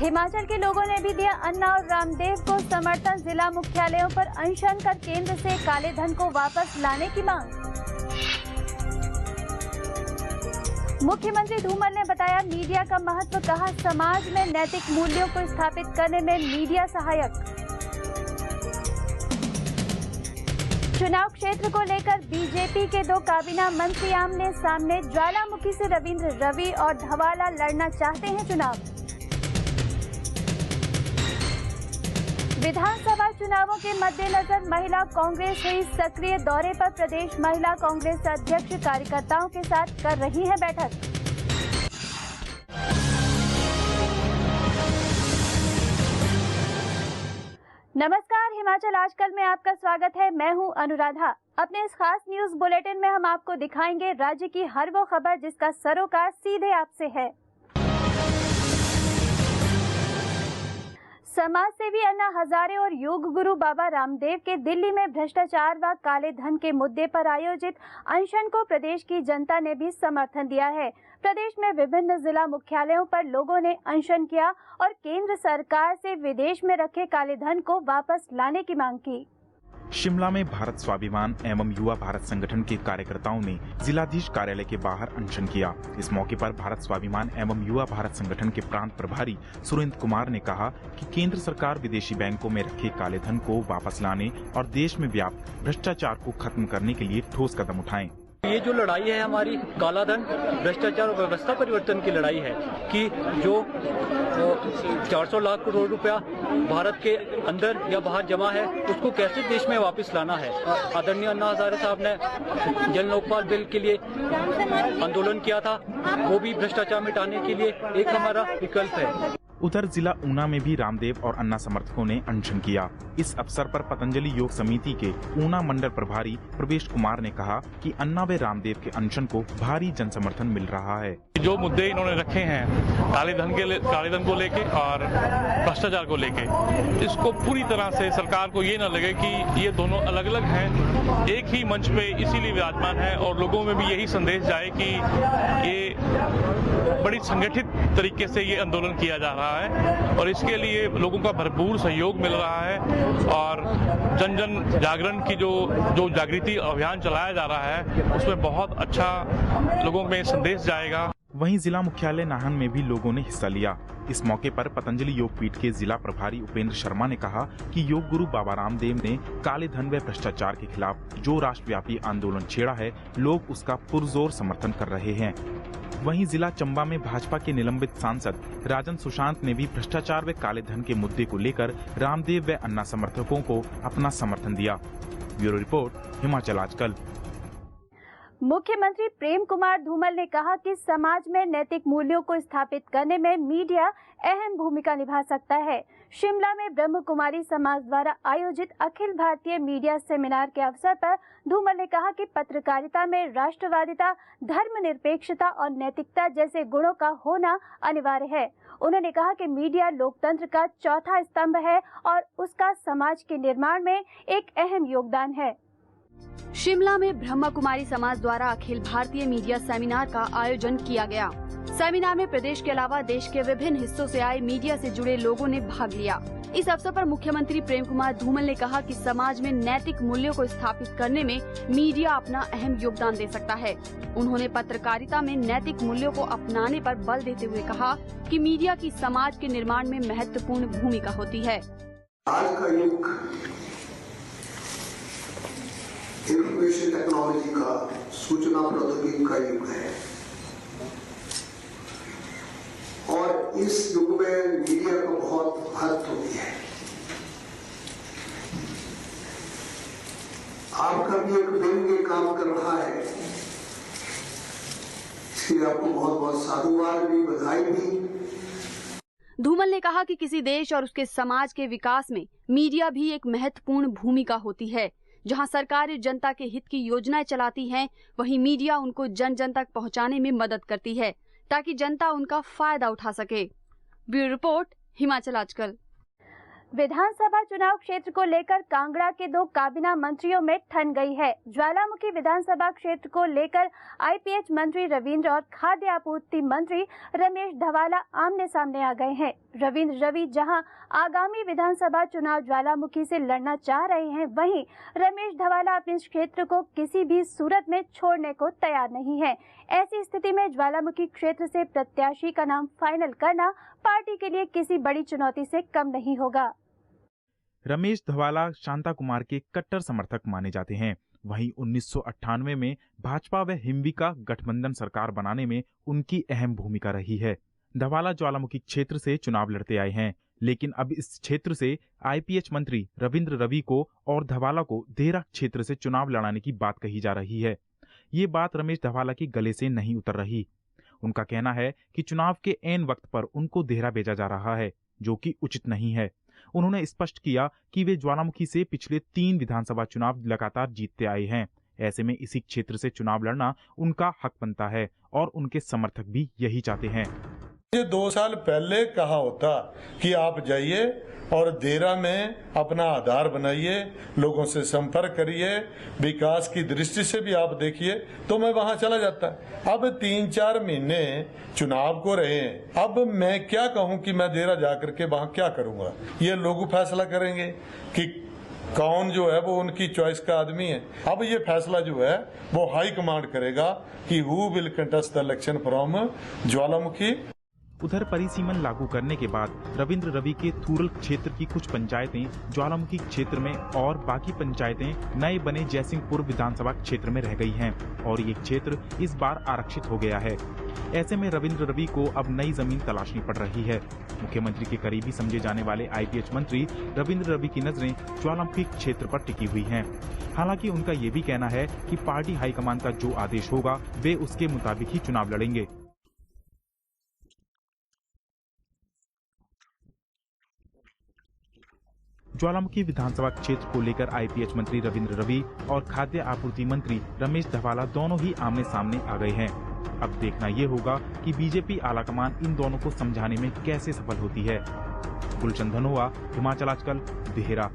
हिमाचल के लोगों ने भी दिया अन्ना और रामदेव को समर्थन। जिला मुख्यालयों पर अनशन कर केंद्र से काले धन को वापस लाने की मांग। मुख्यमंत्री धूमल ने बताया मीडिया का महत्व, कहा समाज में नैतिक मूल्यों को स्थापित करने में मीडिया सहायक। चुनाव क्षेत्र को लेकर बीजेपी के 2 काबीना मंत्री आमने सामने। ज्वालामुखी से रविंद्र रवि और धवाला लड़ना चाहते हैं चुनाव। विधानसभा चुनावों के मद्देनजर महिला कांग्रेस हुई सक्रिय। दौरे पर प्रदेश महिला कांग्रेस अध्यक्ष कार्यकर्ताओं के साथ कर रही है बैठक। नमस्कार, हिमाचल आजकल में आपका स्वागत है। मैं हूं अनुराधा। अपने इस खास न्यूज बुलेटिन में हम आपको दिखाएंगे राज्य की हर वो खबर जिसका सरोकार सीधे आपसे है। समाज सेवी अन्ना हजारे और योग गुरु बाबा रामदेव के दिल्ली में भ्रष्टाचार व काले धन के मुद्दे पर आयोजित अनशन को प्रदेश की जनता ने भी समर्थन दिया है। प्रदेश में विभिन्न जिला मुख्यालयों पर लोगों ने अनशन किया और केंद्र सरकार से विदेश में रखे काले धन को वापस लाने की मांग की। शिमला में भारत स्वाभिमान एवं युवा भारत संगठन के कार्यकर्ताओं ने जिलाधीश कार्यालय के बाहर अनशन किया। इस मौके पर भारत स्वाभिमान एवं युवा भारत संगठन के प्रांत प्रभारी सुरेंद्र कुमार ने कहा कि केंद्र सरकार विदेशी बैंकों में रखे काले धन को वापस लाने और देश में व्याप्त भ्रष्टाचार को खत्म करने के लिए ठोस कदम उठाएं। ये जो लड़ाई है हमारी काला धन, भ्रष्टाचार और व्यवस्था परिवर्तन की लड़ाई है कि जो 400 लाख करोड़ रुपया भारत के अंदर या बाहर जमा है उसको कैसे देश में वापस लाना है। आदरणीय अन्ना हजारे साहब ने जन लोकपाल बिल के लिए आंदोलन किया था, वो भी भ्रष्टाचार मिटाने के लिए एक हमारा विकल्प है। उधर जिला ऊना में भी रामदेव और अन्ना समर्थकों ने अनशन किया। इस अवसर पर पतंजलि योग समिति के ऊना मंडल प्रभारी प्रवेश कुमार ने कहा कि अन्ना व रामदेव के अनशन को भारी जन समर्थन मिल रहा है। जो मुद्दे इन्होंने रखे हैं काले धन को लेके और भ्रष्टाचार को लेके, इसको पूरी तरह से सरकार को ये न लगे कि ये दोनों अलग अलग हैं, एक ही मंच पे इसीलिए विराजमान है और लोगों में भी यही संदेश जाए कि ये बड़ी संगठित तरीके से ये आंदोलन किया जा रहा है और इसके लिए लोगों का भरपूर सहयोग मिल रहा है और जन जन जागरण की जो जागृति अभियान चलाया जा रहा है उसमें बहुत अच्छा लोगों में संदेश जाएगा। वहीं जिला मुख्यालय नाहन में भी लोगों ने हिस्सा लिया। इस मौके पर पतंजलि योग पीठ के जिला प्रभारी उपेंद्र शर्मा ने कहा कि योग गुरु बाबा रामदेव ने काले धन व भ्रष्टाचार के खिलाफ जो राष्ट्रव्यापी आंदोलन छेड़ा है, लोग उसका पुरजोर समर्थन कर रहे हैं। वहीं जिला चंबा में भाजपा के निलंबित सांसद राजन सुशांत ने भी भ्रष्टाचार व काले धन के मुद्दे को लेकर रामदेव व अन्ना समर्थकों को अपना समर्थन दिया। ब्यूरो रिपोर्ट, हिमाचल आजकल। मुख्यमंत्री प्रेम कुमार धूमल ने कहा कि समाज में नैतिक मूल्यों को स्थापित करने में मीडिया अहम भूमिका निभा सकता है। शिमला में ब्रह्म कुमारी समाज द्वारा आयोजित अखिल भारतीय मीडिया सेमिनार के अवसर पर धूमल ने कहा कि पत्रकारिता में राष्ट्रवादिता, धर्मनिरपेक्षता और नैतिकता जैसे गुणों का होना अनिवार्य है। उन्होंने कहा कि मीडिया लोकतंत्र का चौथा स्तंभ है और उसका समाज के निर्माण में एक अहम योगदान है। शिमला में ब्रह्म कुमारी समाज द्वारा अखिल भारतीय मीडिया सेमिनार का आयोजन किया गया। सेमिनार में प्रदेश के अलावा देश के विभिन्न हिस्सों से आए मीडिया से जुड़े लोगों ने भाग लिया। इस अवसर पर मुख्यमंत्री प्रेम कुमार धूमल ने कहा कि समाज में नैतिक मूल्यों को स्थापित करने में मीडिया अपना अहम योगदान दे सकता है। उन्होंने पत्रकारिता में नैतिक मूल्यों को अपनाने पर बल देते हुए कहा कि मीडिया की समाज के निर्माण में महत्वपूर्ण भूमिका होती है। आज का युग इंफॉर्मेशन टेक्नोलॉजी का, सूचना प्रौद्योगिकी का युग है और इस युग में मीडिया का बहुत महत्व भी है। आपका भी एक विंग ये काम कर रहा है, इसलिए आपको बहुत बहुत साधुवाद भी, बधाई भी। धूमल ने कहा कि किसी देश और उसके समाज के विकास में मीडिया भी एक महत्वपूर्ण भूमिका होती है। जहां सरकार जनता के हित की योजनाएं चलाती हैं, वहीं मीडिया उनको जन जन तक पहुंचाने में मदद करती है ताकि जनता उनका फायदा उठा सके। ब्यूरो रिपोर्ट, हिमाचल आजकल। विधानसभा चुनाव क्षेत्र को लेकर कांगड़ा के 2 काबीना मंत्रियों में ठन गई है। ज्वालामुखी विधानसभा क्षेत्र को लेकर आईपीएच मंत्री रविंद्र और खाद्य आपूर्ति मंत्री रमेश धवाला आमने सामने आ गए हैं। रविंद्र रवि जहां आगामी विधानसभा चुनाव ज्वालामुखी से लड़ना चाह रहे हैं, वहीं रमेश धवाला अपने क्षेत्र को किसी भी सूरत में छोड़ने को तैयार नहीं है। ऐसी स्थिति में ज्वालामुखी क्षेत्र से प्रत्याशी का नाम फाइनल करना पार्टी के लिए किसी बड़ी चुनौती से कम नहीं होगा। रमेश धवाला शांता कुमार के कट्टर समर्थक माने जाते हैं। वहीं 1998 में भाजपा व हिम्बी का गठबंधन सरकार बनाने में उनकी अहम भूमिका रही है। धवाला ज्वालामुखी क्षेत्र से चुनाव लड़ते आए हैं, लेकिन अब इस क्षेत्र से आईपीएच मंत्री रविंद्र रवि को और धवाला को देहरा क्षेत्र से चुनाव लड़ाने की बात कही जा रही है। ये बात रमेश धवाला के गले से नहीं उतर रही। उनका कहना है कि चुनाव के ऐन वक्त पर उनको देहरा भेजा जा रहा है, जो कि उचित नहीं है। उन्होंने स्पष्ट किया कि वे ज्वालामुखी से पिछले 3 विधानसभा चुनाव लगातार जीतते आए हैं। ऐसे में इसी क्षेत्र से चुनाव लड़ना उनका हक बनता है और उनके समर्थक भी यही चाहते हैं। ये 2 साल पहले कहा होता कि आप जाइए और देहरा में अपना आधार बनाइए, लोगों से संपर्क करिए, विकास की दृष्टि से भी आप देखिए, तो मैं वहां चला जाता। अब 3-4 महीने चुनाव को रहे हैं। अब मैं क्या कहूं कि मैं देहरा जाकर के वहां क्या करूंगा? ये लोग फैसला करेंगे कि कौन जो है वो उनकी चॉइस का आदमी है। अब ये फैसला जो है वो हाई कमांड करेगा कि who will contest the election from ज्वालामुखी। उधर परिसीमन लागू करने के बाद रविंद्र रवि के थूरल क्षेत्र की कुछ पंचायतें ज्वालामुखी क्षेत्र में और बाकी पंचायतें नए बने जयसिंहपुर विधानसभा क्षेत्र में रह गई हैं और ये क्षेत्र इस बार आरक्षित हो गया है। ऐसे में रविंद्र रवि को अब नई जमीन तलाशनी पड़ रही है। मुख्यमंत्री के करीबी समझे जाने वाले आईपीएच मंत्री रविंद्र रवि की नजरें ज्वालामुखी क्षेत्र पर टिकी हुई हैं। हालांकि उनका ये भी कहना है कि पार्टी हाईकमान का जो आदेश होगा वे उसके मुताबिक ही चुनाव लड़ेंगे। ज्वालामुखी विधानसभा क्षेत्र को लेकर आईपीएच मंत्री रविंद्र रवि और खाद्य आपूर्ति मंत्री रमेश धवाला दोनों ही आमने सामने आ गए हैं। अब देखना ये होगा कि बीजेपी आलाकमान इन दोनों को समझाने में कैसे सफल होती है। गुलशन धनोआ, हिमाचल आजकल, देहरा।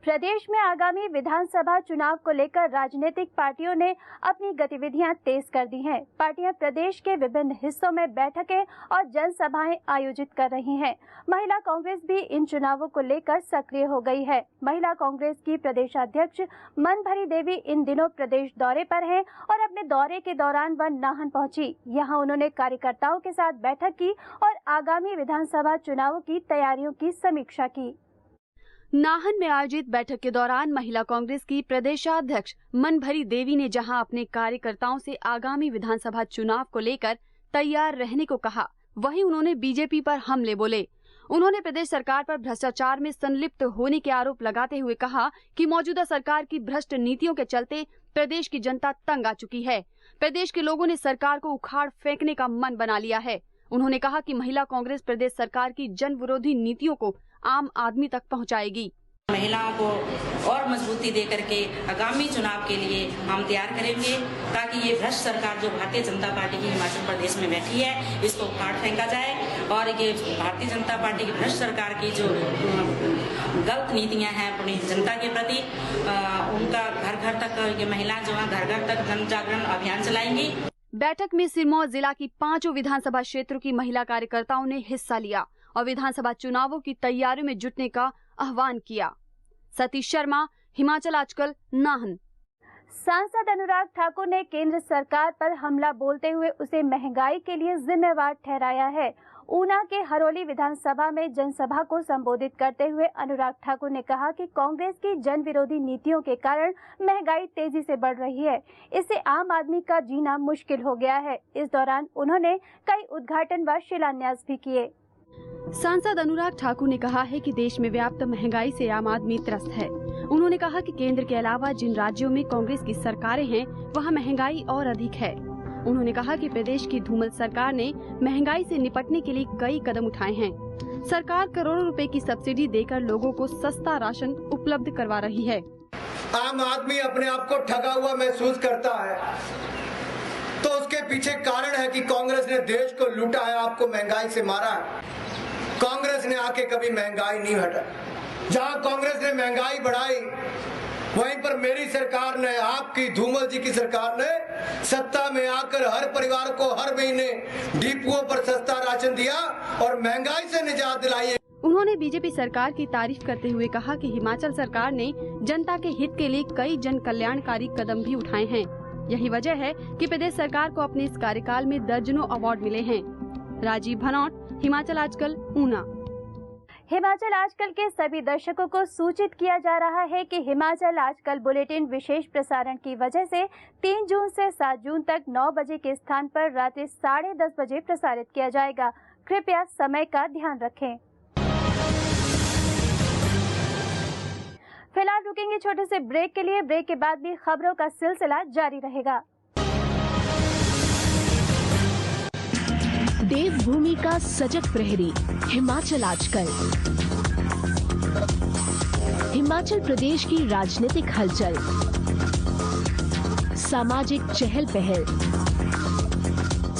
प्रदेश में आगामी विधानसभा चुनाव को लेकर राजनीतिक पार्टियों ने अपनी गतिविधियां तेज कर दी हैं। पार्टियां प्रदेश के विभिन्न हिस्सों में बैठकें और जनसभाएं आयोजित कर रही हैं। महिला कांग्रेस भी इन चुनावों को लेकर सक्रिय हो गई है। महिला कांग्रेस की प्रदेशाध्यक्ष मनभरी देवी इन दिनों प्रदेश दौरे पर हैं और अपने दौरे के दौरान वह नाहन पहुंची। यहां उन्होंने कार्यकर्ताओं के साथ बैठक की और आगामी विधानसभा चुनावों की तैयारियों की समीक्षा की। नाहन में आयोजित बैठक के दौरान महिला कांग्रेस की प्रदेशाध्यक्ष मनभरी देवी ने जहां अपने कार्यकर्ताओं से आगामी विधानसभा चुनाव को लेकर तैयार रहने को कहा, वहीं उन्होंने बीजेपी पर हमले बोले। उन्होंने प्रदेश सरकार पर भ्रष्टाचार में संलिप्त होने के आरोप लगाते हुए कहा कि मौजूदा सरकार की भ्रष्ट नीतियों के चलते प्रदेश की जनता तंग आ चुकी है। प्रदेश के लोगों ने सरकार को उखाड़ फेंकने का मन बना लिया है। उन्होंने कहा कि महिला कांग्रेस प्रदेश सरकार की जन विरोधी नीतियों को आम आदमी तक पहुंचाएगी। महिलाओं को और मजबूती दे करके आगामी चुनाव के लिए हम तैयार करेंगे ताकि ये भ्रष्ट सरकार जो भारतीय जनता पार्टी की हिमाचल प्रदेश में बैठी है इसको उखाड़ फेंका जाए और ये भारतीय जनता पार्टी की भ्रष्ट सरकार की जो गलत नीतियां हैं अपनी जनता के प्रति उनका घर घर तक ये महिलाएं जो है घर घर तक जन जागरण अभियान चलाएंगी। बैठक में सिरमौर जिला की 5 विधानसभा क्षेत्रों की महिला कार्यकर्ताओं ने हिस्सा लिया और विधानसभा चुनावों की तैयारियों में जुटने का आह्वान किया। सतीश शर्मा, हिमाचल आजकल, नाहन। सांसद अनुराग ठाकुर ने केंद्र सरकार पर हमला बोलते हुए उसे महंगाई के लिए जिम्मेवार ठहराया है। ऊना के हरोली विधानसभा में जनसभा को संबोधित करते हुए अनुराग ठाकुर ने कहा कि कांग्रेस की जन विरोधी नीतियों के कारण महंगाई तेजी से बढ़ रही है। इससे आम आदमी का जीना मुश्किल हो गया है। इस दौरान उन्होंने कई उद्घाटन व शिलान्यास भी किए। सांसद अनुराग ठाकुर ने कहा है कि देश में व्याप्त महंगाई से आम आदमी त्रस्त है। उन्होंने कहा कि केंद्र के अलावा जिन राज्यों में कांग्रेस की सरकारें हैं, वहां महंगाई और अधिक है। उन्होंने कहा कि प्रदेश की धूमल सरकार ने महंगाई से निपटने के लिए कई कदम उठाए हैं। सरकार करोड़ों रुपए की सब्सिडी देकर लोगों को सस्ता राशन उपलब्ध करवा रही है। आम आदमी अपने आप को ठगा हुआ महसूस करता है, तो उसके पीछे कारण है कि कांग्रेस ने देश को लूटा है, आपको महंगाई से मारा है। कांग्रेस ने आके कभी महंगाई नहीं हटा। जहां कांग्रेस ने महंगाई बढ़ाई, वहीं पर मेरी सरकार ने, आपकी धूमल जी की सरकार ने सत्ता में आकर हर परिवार को हर महीने डिपुओं पर सस्ता राशन दिया और महंगाई से निजात दिलाई। उन्होंने बीजेपी सरकार की तारीफ करते हुए कहा कि हिमाचल सरकार ने जनता के हित के लिए कई जन कल्याणकारी कदम भी उठाए हैं। यही वजह है कि प्रदेश सरकार को अपने इस कार्यकाल में दर्जनों अवार्ड मिले हैं। राजीव भनौट, हिमाचल आजकल, ऊना। हिमाचल आजकल के सभी दर्शकों को सूचित किया जा रहा है कि हिमाचल आजकल बुलेटिन विशेष प्रसारण की वजह से 3 जून से 7 जून तक 9 बजे के स्थान पर रात्रि 10:30 बजे प्रसारित किया जाएगा। कृपया समय का ध्यान रखें। फिलहाल रुकेंगे छोटे से ब्रेक के लिए। ब्रेक के बाद भी खबरों का सिलसिला जारी रहेगा। देवभूमि का सजग प्रहरी, हिमाचल आजकल। हिमाचल प्रदेश की राजनीतिक हलचल, सामाजिक चहल पहल,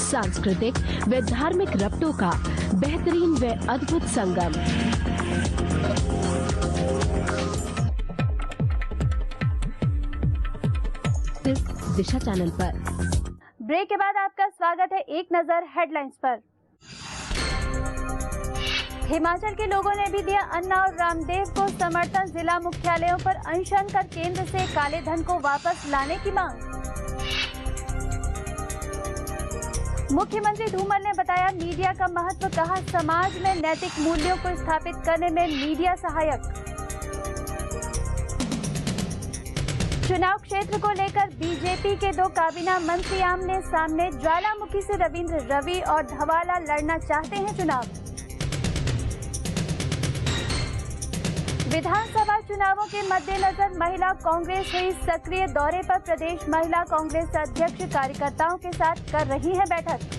सांस्कृतिक व धार्मिक रबतों का बेहतरीन व अद्भुत संगम। इस दिशा चैनल पर। ब्रेक के बाद आपका स्वागत है। एक नजर हेडलाइंस पर। हिमाचल के लोगों ने भी दिया अन्ना और रामदेव को समर्थन। जिला मुख्यालयों पर अनशन कर केंद्र से काले धन को वापस लाने की मांग। मुख्यमंत्री धूमल ने बताया मीडिया का महत्व, कहा समाज में नैतिक मूल्यों को स्थापित करने में मीडिया सहायक। चुनाव क्षेत्र को लेकर बीजेपी के 2 काबीना मंत्री आमने सामने। ज्वालामुखी से रविंद्र रवि और धवाला लड़ना चाहते हैं चुनाव। विधानसभा चुनावों के मद्देनजर महिला कांग्रेस हुई सक्रिय। दौरे पर प्रदेश महिला कांग्रेस अध्यक्ष कार्यकर्ताओं के साथ कर रही है बैठक।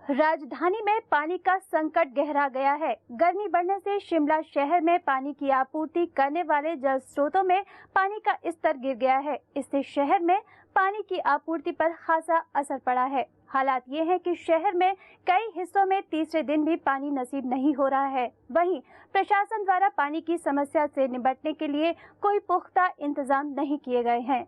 राजधानी में पानी का संकट गहरा गया है। गर्मी बढ़ने से शिमला शहर में पानी की आपूर्ति करने वाले जल स्रोतों में पानी का स्तर गिर गया है। इससे शहर में पानी की आपूर्ति पर खासा असर पड़ा है। हालात ये है कि शहर में कई हिस्सों में तीसरे दिन भी पानी नसीब नहीं हो रहा है। वहीं प्रशासन द्वारा पानी की समस्या से निपटने के लिए कोई पुख्ता इंतजाम नहीं किए गए हैं।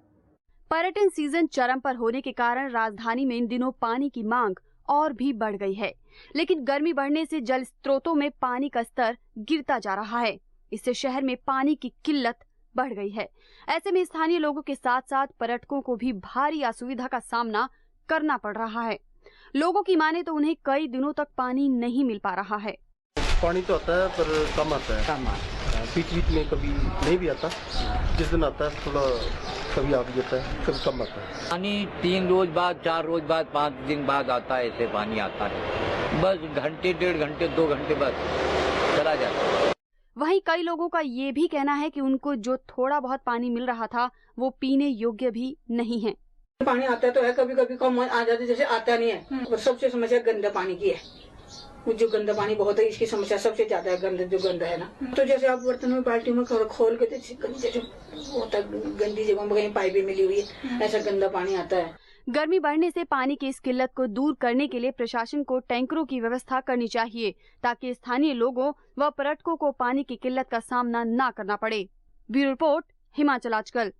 पर्यटन सीजन चरम पर होने के कारण राजधानी में इन दिनों पानी की मांग और भी बढ़ गई है, लेकिन गर्मी बढ़ने से जल स्रोतों में पानी का स्तर गिरता जा रहा है। इससे शहर में पानी की किल्लत बढ़ गई है। ऐसे में स्थानीय लोगों के साथ साथ पर्यटकों को भी भारी असुविधा का सामना करना पड़ रहा है। लोगों की माने तो उन्हें कई दिनों तक पानी नहीं मिल पा रहा है। पानी तो आता है पर कम आता है, बीच बीच में कभी नहीं भी आता। जिस दिन आता है थोड़ा कभी आ भी जाता है, कभी कम आता है। पानी 3 रोज बाद, 4 रोज बाद, 5 दिन बाद आता है। ऐसे पानी आता है, बस घंटे, 1.5 घंटे, 2 घंटे बाद चला जाता है। वहीं कई लोगों का ये भी कहना है कि उनको जो थोड़ा बहुत पानी मिल रहा था वो पीने योग्य भी नहीं है। पानी आता तो है, कभी कभी कम आ जाता है, जैसे आता नहीं है। और सबसे समस्या गंदा पानी की है। जो गंदा पानी बहुत है, इसकी समस्या सबसे ज्यादा है। गंदा जो गंदा है ना, तो जैसे आप बर्तन में बाल्टी में खोल के जैसे होता गंदी जगह में कहीं पाइपें मिली हुई है, ऐसा गंदा पानी आता है। गर्मी बढ़ने से पानी की इस किल्लत को दूर करने के लिए प्रशासन को टैंकरों की व्यवस्था करनी चाहिए, ताकि स्थानीय लोगों व पर्यटकों को पानी की किल्लत का सामना न करना पड़े। ब्यूरो रिपोर्ट, हिमाचल आजकल।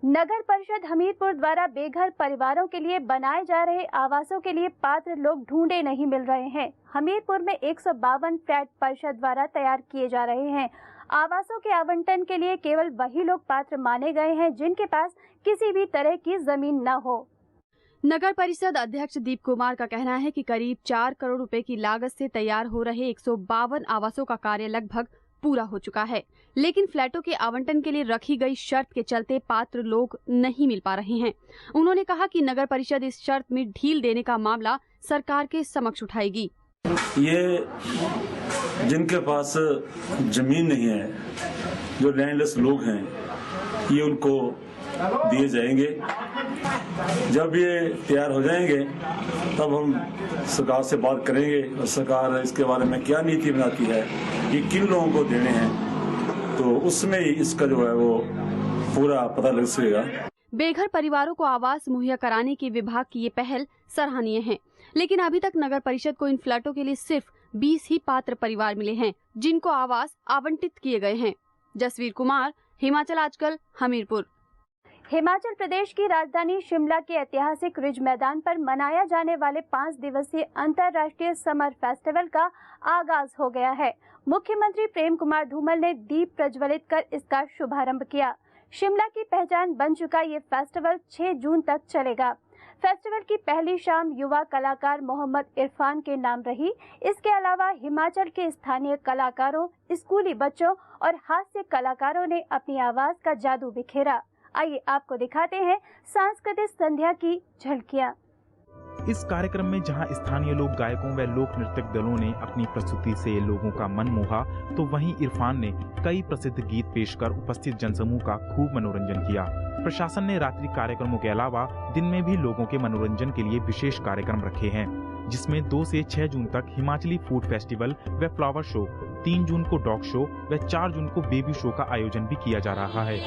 नगर परिषद हमीरपुर द्वारा बेघर परिवारों के लिए बनाए जा रहे आवासों के लिए पात्र लोग ढूंढे नहीं मिल रहे हैं। हमीरपुर में 152 फ्लैट परिषद द्वारा तैयार किए जा रहे हैं। आवासों के आवंटन के लिए केवल वही लोग पात्र माने गए हैं जिनके पास किसी भी तरह की जमीन न हो। नगर परिषद अध्यक्ष दीप कुमार का कहना है कि करीब 4 करोड़ रुपए की लागत से तैयार हो रहे 152 आवासों का कार्य लगभग पूरा हो चुका है, लेकिन फ्लैटों के आवंटन के लिए रखी गई शर्त के चलते पात्र लोग नहीं मिल पा रहे हैं। उन्होंने कहा कि नगर परिषद इस शर्त में ढील देने का मामला सरकार के समक्ष उठाएगी। ये जिनके पास जमीन नहीं है, जो लैंडलेस लोग हैं, ये उनको दिए जाएंगे। जब ये तैयार हो जाएंगे तब हम सरकार से बात करेंगे और सरकार इसके बारे में क्या नीति बनाती है, ये किन लोगों को देने हैं, तो उसमें ही इसका जो है वो पूरा पता लग सकेगा। बेघर परिवारों को आवास मुहैया कराने की विभाग की ये पहल सराहनीय है, लेकिन अभी तक नगर परिषद को इन फ्लैटों के लिए सिर्फ 20 ही पात्र परिवार मिले हैं जिनको आवास आवंटित किए गए हैं। जसवीर कुमार, हिमाचल आजकल, हमीरपुर। हिमाचल प्रदेश की राजधानी शिमला के ऐतिहासिक रिज मैदान पर मनाया जाने वाले 5 दिवसीय अंतर्राष्ट्रीय समर फेस्टिवल का आगाज हो गया है। मुख्यमंत्री प्रेम कुमार धूमल ने दीप प्रज्वलित कर इसका शुभारंभ किया। शिमला की पहचान बन चुका ये फेस्टिवल 6 जून तक चलेगा। फेस्टिवल की पहली शाम युवा कलाकार मोहम्मद इरफान के नाम रही। इसके अलावा हिमाचल के स्थानीय कलाकारों, स्कूली बच्चों और हास्य कलाकारों ने अपनी आवाज का जादू बिखेरा। आइए आपको दिखाते हैं सांस्कृतिक संध्या की झलकियां। इस कार्यक्रम में जहां स्थानीय लोक गायकों व लोक नृत्यक दलों ने अपनी प्रस्तुति से लोगों का मन मोहा, तो वहीं इरफान ने कई प्रसिद्ध गीत पेश कर उपस्थित जनसमूह का खूब मनोरंजन किया। प्रशासन ने रात्रि कार्यक्रमों के अलावा दिन में भी लोगों के मनोरंजन के लिए विशेष कार्यक्रम रखे हैं, जिसमें 2 से 6 जून तक हिमाचली फूड फेस्टिवल व फ्लावर शो, 3 जून को डॉग शो व 4 जून को बेबी शो का आयोजन भी किया जा रहा है।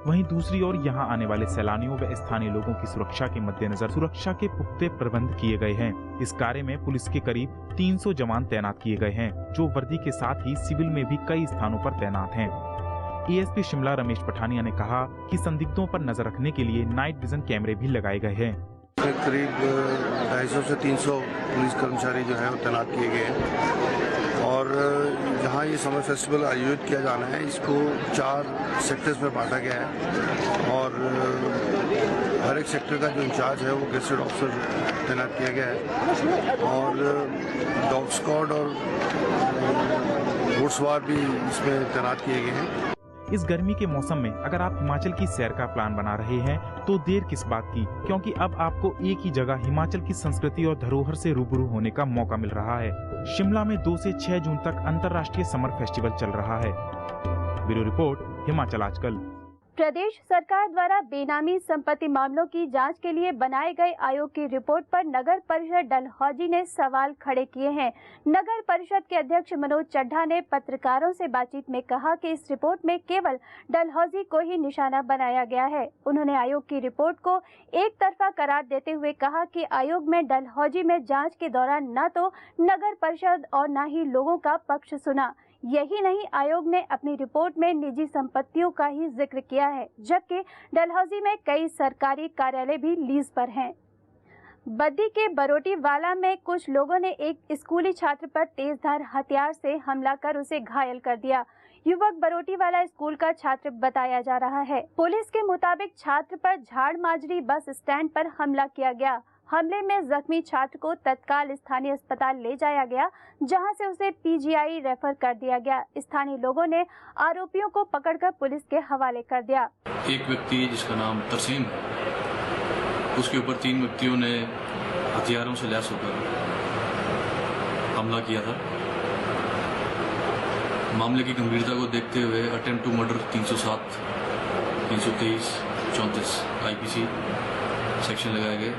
वहीं दूसरी ओर यहां आने वाले सैलानियों व स्थानीय लोगों की सुरक्षा के मद्देनजर सुरक्षा के पुख्ते प्रबंध किए गए हैं। इस कार्य में पुलिस के करीब 300 जवान तैनात किए गए हैं, जो वर्दी के साथ ही सिविल में भी कई स्थानों पर तैनात हैं। एएसपी शिमला रमेश पठानिया ने कहा कि संदिग्धों पर नजर रखने के लिए नाइट विजन कैमरे भी लगाए गए हैं। करीब 250 से 300 पुलिस कर्मचारी जो है वो तैनात किए गए हैं और जहाँ ये समर फेस्टिवल आयोजित किया जाना है, इसको 4 सेक्टर्स में बांटा गया है और हर एक सेक्टर का जो इंचार्ज है वो गेस्टेड ऑफिसर तैनात किया गया है और डॉग स्क्वाड और घुड़सवार भी इसमें तैनात किए गए हैं। इस गर्मी के मौसम में अगर आप हिमाचल की सैर का प्लान बना रहे हैं तो देर किस बात की, क्योंकि अब आपको एक ही जगह हिमाचल की संस्कृति और धरोहर से रूबरू होने का मौका मिल रहा है। शिमला में 2 से 6 जून तक अंतर्राष्ट्रीय समर फेस्टिवल चल रहा है। ब्यूरो रिपोर्ट, हिमाचल आजकल। प्रदेश सरकार द्वारा बेनामी संपत्ति मामलों की जांच के लिए बनाए गए आयोग की रिपोर्ट पर नगर परिषद डलहौजी ने सवाल खड़े किए हैं। नगर परिषद के अध्यक्ष मनोज चड्ढा ने पत्रकारों से बातचीत में कहा कि इस रिपोर्ट में केवल डलहौजी को ही निशाना बनाया गया है। उन्होंने आयोग की रिपोर्ट को एक तरफा करार देते हुए कहा कि आयोग में डलहौजी में जाँच के दौरान न तो नगर परिषद और न ही लोगों का पक्ष सुना। यही नहीं, आयोग ने अपनी रिपोर्ट में निजी संपत्तियों का ही जिक्र किया है, जबकि डलहौजी में कई सरकारी कार्यालय भी लीज पर हैं। बद्दी के बरोटीवाला में कुछ लोगों ने एक स्कूली छात्र पर तेजधार हथियार से हमला कर उसे घायल कर दिया। युवक बरोटीवाला स्कूल का छात्र बताया जा रहा है। पुलिस के मुताबिक छात्र पर झाड़ माजरी बस स्टैंड पर हमला किया गया। हमले में जख्मी छात्र को तत्काल स्थानीय अस्पताल ले जाया गया, जहां से उसे पीजीआई रेफर कर दिया गया। स्थानीय लोगों ने आरोपियों को पकड़कर पुलिस के हवाले कर दिया। एक व्यक्ति जिसका नाम तरसीम है, उसके ऊपर 3 व्यक्तियों ने हथियारों से लैस होकर हमला किया था। मामले की गंभीरता को देखते हुए attempt to murder 307, 323, 34 IPC section लगाए गए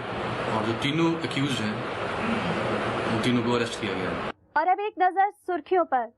और जो तीनों एक्यूज्ड हैं उन तीनों को अरेस्ट किया गया। और अब एक नजर सुर्खियों पर।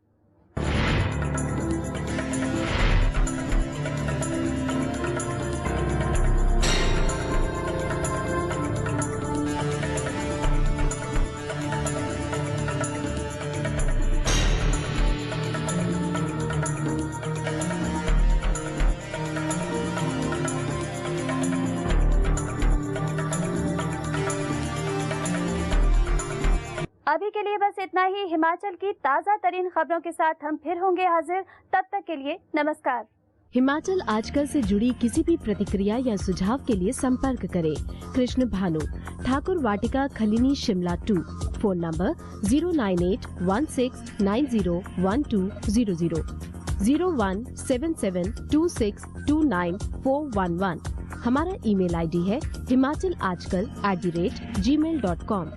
अभी के लिए बस इतना ही। हिमाचल की ताज़ा तरीन खबरों के साथ हम फिर होंगे हाजिर। तब तक के लिए नमस्कार। हिमाचल आजकल से जुड़ी किसी भी प्रतिक्रिया या सुझाव के लिए संपर्क करें कृष्ण भानु, ठाकुर वाटिका, खलीनी, शिमला 2। Phone number 09816901200, 017726294111। हमारा ईमेल आईडी है himachalastkal@gmail.com।